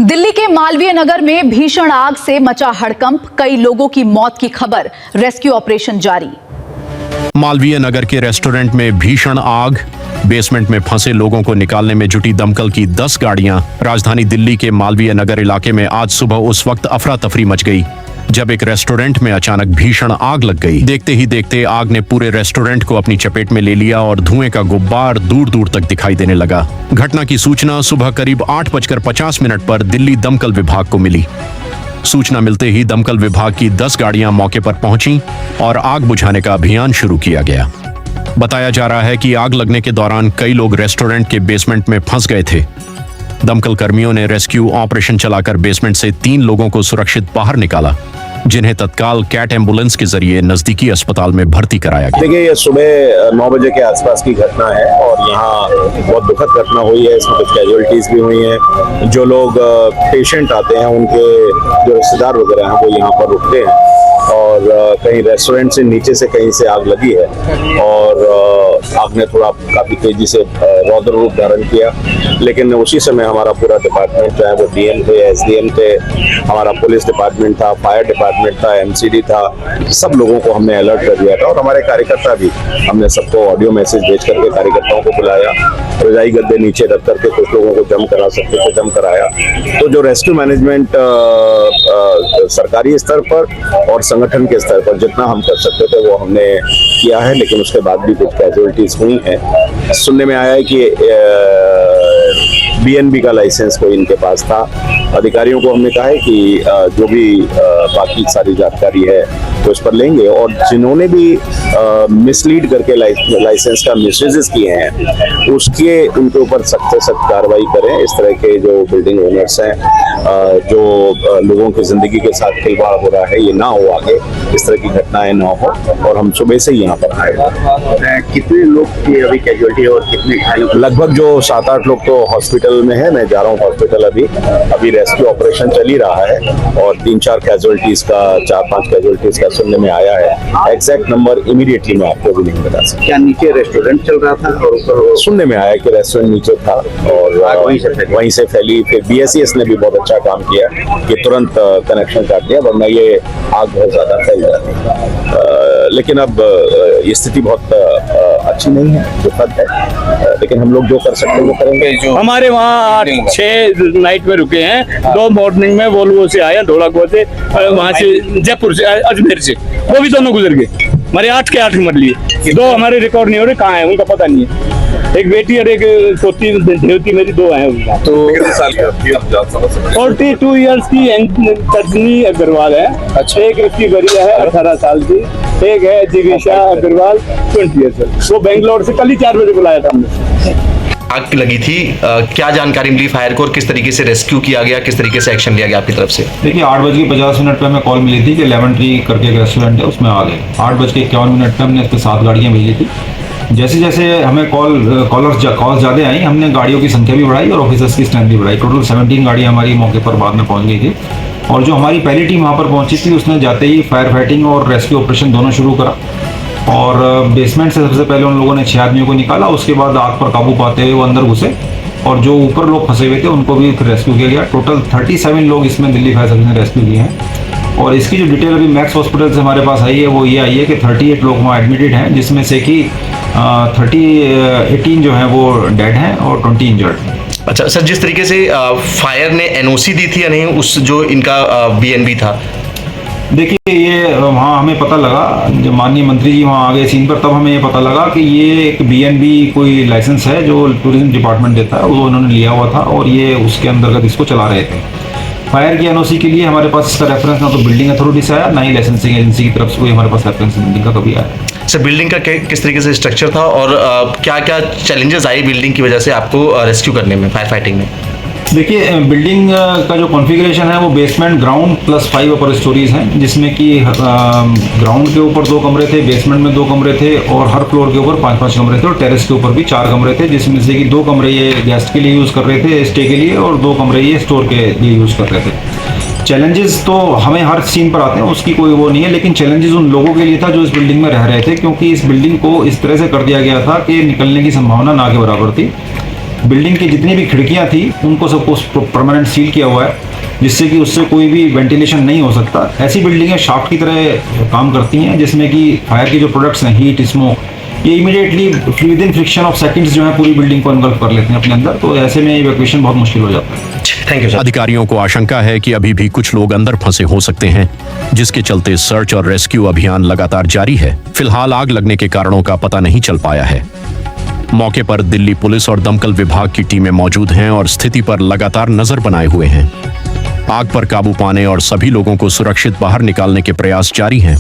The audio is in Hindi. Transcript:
दिल्ली के मालवीय नगर में भीषण आग से मचा हड़कंप, कई लोगों की मौत की खबर, रेस्क्यू ऑपरेशन जारी। मालवीय नगर के रेस्टोरेंट में भीषण आग, बेसमेंट में फंसे लोगों को निकालने में जुटी दमकल की 10 गाड़ियां। राजधानी दिल्ली के मालवीय नगर इलाके में आज सुबह उस वक्त अफरा तफरी मच गई जब एक रेस्टोरेंट में अचानक भीषण आग लग गई। देखते ही देखते आग ने पूरे रेस्टोरेंट को अपनी चपेट में ले लिया और धुएं का गुब्बार दूर दूर तक दिखाई देने लगा। घटना की सूचना सुबह करीब 8:50 पर दिल्ली दमकल विभाग को मिली। सूचना मिलते ही दमकल विभाग की 10 गाड़ियां मौके पर पहुंची और आग बुझाने का अभियान शुरू किया गया। बताया जा रहा है कि आग लगने के दौरान कई लोग रेस्टोरेंट के बेसमेंट में फंस गए थे। दमकल कर्मियों ने रेस्क्यू ऑपरेशन चलाकर बेसमेंट से 3 लोगों को सुरक्षित बाहर निकाला, जिन्हें तत्काल कैट एम्बुलेंस के जरिए नजदीकी अस्पताल में भर्ती कराया गया। देखिए, ये सुबह 9 बजे के आसपास की घटना है और यहाँ बहुत दुखद घटना हुई है। इसमें कुछ कैजुअलिटीज भी हुई हैं। जो लोग पेशेंट आते हैं, उनके जो रिश्तेदार वगैरह हैं, वो यहाँ पर रुकते हैं और कहीं रेस्टोरेंट से नीचे से कहीं से आग लगी है और आग ने थोड़ा काफी तेजी से रौद्र रूप धारण किया। लेकिन उसी समय हमारा पूरा डिपार्टमेंट, चाहे वो डीएम थे, एसडीएम थे, हमारा पुलिस डिपार्टमेंट था, फायर डिपार्टमेंट था, एमसीडी था, सब लोगों को हमने अलर्ट कर दिया था। और हमारे कार्यकर्ता भी, हमने सबको ऑडियो मैसेज भेज करके कार्यकर्ताओं को बुलाया, रजाई गद्दे नीचे रख करके कुछ लोगों को जम करा सकते थे, जम कराया। तो जो रेस्क्यू मैनेजमेंट सरकारी स्तर पर और संगठन के स्तर पर जितना हम कर सकते थे वो हमने किया है, लेकिन उसके बाद भी कुछ कैजुअलिटीज हुई हैं। सुनने में आया है कि बीएनबी का लाइसेंस कोई इनके पास था। अधिकारियों को हमने कहा है कि जो भी बाकी सारी जानकारी है वो इस पर लेंगे और जिन्होंने भी मिसलीड करके लाइसेंस का मिसयूजेस किए हैं उसके उनके ऊपर सख्त से सख्त कार्रवाई करें। इस तरह के जो बिल्डिंग ओनर्स हैं, जो लोगों की जिंदगी के साथ खिलवाड़ हो रहा है, ये ना हो आगे, इस तरह की घटनाएं ना हो। और हम सुबह से ही यहाँ पर आए। कितने लोग की अभी कैजुअलिटी और कितने घायल? लगभग जो 7-8 लोग तो हॉस्पिटल में है। मैं जा रहा हूँ हॉस्पिटल अभी रेस्क्यू ऑपरेशन चल ही रहा है और 3-4 कैजुअलिटीज का, 4-5 कैजुअलिटीज का सुनने में आया है। एग्जैक्ट नंबर इमीडिएटली मैं आपको भी नहीं बता सकता। क्या नीचे रेस्टोरेंट चल रहा था और ऊपर? सुनने में आया कि रेस्टोरेंट नीचे था और वहीं से फैली। फिर बीएसईएस ने भी बहुत अच्छा काम किया कि तुरंत कनेक्शन काट दिया, वरना ये आग बहुत ज्यादा फैल जाती। लेकिन अब ये स्थिति बहुत अच्छी नहीं है, दुखद है, लेकिन हम लोग जो कर सकते हैं वो करेंगे। जो हमारे वहाँ 6 नाइट में रुके हैं, 2 मॉर्निंग में वोल्वो से आए, धौलाकुआं से, वहाँ से जयपुर से, अजमेर से, वो भी दोनों गुजर गए। हमारे 8 के 8 मर लिए। 2 हमारे रिकॉर्ड नहीं हो रहे, कहाँ है उनका पता नहीं है। एक बेटी और एक पोती देवती मेरी, 2 हैं। तो 42 ईयर्स की तजनी अग्रवाल है। अच्छा। एक इसकी गरिया है 18 साल की। एक है जिगीशा अग्रवाल 20 ईयर्स। वो बेंगलोर से कल ही 4 बजे बुलाया था हमने। आग लगी थी, क्या जानकारी मिली फायर को और किस तरीके से रेस्क्यू किया गया, किस तरीके से एक्शन लिया गया आपकी तरफ से? देखिए, 8:50 पे हमें कॉल मिली थी कि लेमन ट्री करके एक रेस्टोरेंट है, उसमें आग है। 8:51 पे हमने इस पर 7 गाड़ियाँ भेजी थी। जैसे जैसे हमें कॉल्स ज़्यादा आई, हमने गाड़ियों की संख्या भी बढ़ाई और ऑफिसर्स की स्ट्रेंथ भी बढ़ाई। टोटल 17 गाड़ियाँ हमारी मौके पर बाद में पहुँच गई थी और जो हमारी पहली टीम वहाँ पर पहुँची थी उसने जाते ही फायर फाइटिंग और रेस्क्यू ऑपरेशन दोनों शुरू करा और बेसमेंट से सबसे पहले उन लोगों ने 6 आदमियों को निकाला। उसके बाद आग पर काबू पाते हुए वो अंदर घुसे और जो ऊपर लोग फंसे हुए थे उनको भी फिर रेस्क्यू किया गया। टोटल 37 लोग इसमें दिल्ली फायर सर्विस ने रेस्क्यू किए हैं और इसकी जो डिटेल अभी मैक्स हॉस्पिटल से हमारे पास आई है वो ये आई है कि 38 लोग वहाँ एडमिटेड हैं, जिसमें से कि 18 जो हैं वो डेड हैं और 20 इंजर्ड हैं। अच्छा सर, जिस तरीके से फायर ने एनओसी दी थी या नहीं, उस जो इनका बीएनबी था? देखिए, ये वहाँ हमें पता लगा, जब माननीय मंत्री जी वहाँ आ गए सीन पर, तब हमें ये पता लगा कि ये एक बीएनबी कोई लाइसेंस है जो टूरिज्म डिपार्टमेंट देता है, वो उन्होंने लिया हुआ था और ये उसके अंतर्गत इसको चला रहे थे। फायर की एनओसी के लिए हमारे पास इसका रेफरेंस ना तो बिल्डिंग अथॉरिटी से आया, ना ही लाइसेंसिंग एजेंसी की तरफ से कोई हमारे पास रेफरेंस बिल्डिंग का कभी आया। सर, बिल्डिंग का किस तरीके से स्ट्रक्चर था और क्या क्या चैलेंजेस आए बिल्डिंग की वजह से आपको रेस्क्यू करने में, फायर फाइटिंग में? देखिए, बिल्डिंग का जो कॉन्फ़िगरेशन है वो बेसमेंट, ग्राउंड प्लस 5 अपर स्टोरीज हैं, जिसमें कि ग्राउंड के ऊपर 2 कमरे थे, बेसमेंट में 2 कमरे थे और हर फ्लोर के ऊपर 5-5 कमरे थे और टेरेस के ऊपर भी 4 कमरे थे, जिसमें से कि 2 कमरे ये गेस्ट के लिए यूज़ कर रहे थे, स्टे के लिए, और 2 कमरे ये स्टोर के लिए यूज़ कर रहे थे। चैलेंजेस तो हमें हर सीन पर आते हैं, उसकी कोई वो नहीं है, लेकिन चैलेंजेस उन लोगों के लिए था जो इस बिल्डिंग में रह रहे थे, क्योंकि इस बिल्डिंग को इस तरह से कर दिया गया था कि निकलने की संभावना ना के बराबर थी। बिल्डिंग की जितनी भी खिड़कियां थी उनको सबको परमानेंट सील किया हुआ है, जिससे कि उससे कोई भी वेंटिलेशन नहीं हो सकता। ऐसी बिल्डिंगें शाफ्ट की तरह काम करती हैं, जिसमें कि फायर के जो प्रोडक्ट्स हैं, हीट, स्मोक, ये immediately with in friction of seconds जो है पूरी बिल्डिंग को एनगल्फ कर लेते हैं अपने अंदर। तो ऐसे में इवैक्यूएशन बहुत मुश्किल हो जाता है। Thank you sir. अधिकारियों को आशंका है कि अभी भी कुछ लोग अंदर फंसे हो सकते हैं, जिसके चलते सर्च और रेस्क्यू अभियान लगातार जारी है। फिलहाल आग लगने के कारणों का पता नहीं चल पाया है। मौके पर दिल्ली पुलिस और दमकल विभाग की टीमें मौजूद हैं और स्थिति पर लगातार नजर बनाए हुए हैं। आग पर काबू पाने और सभी लोगों को सुरक्षित बाहर निकालने के प्रयास जारी हैं।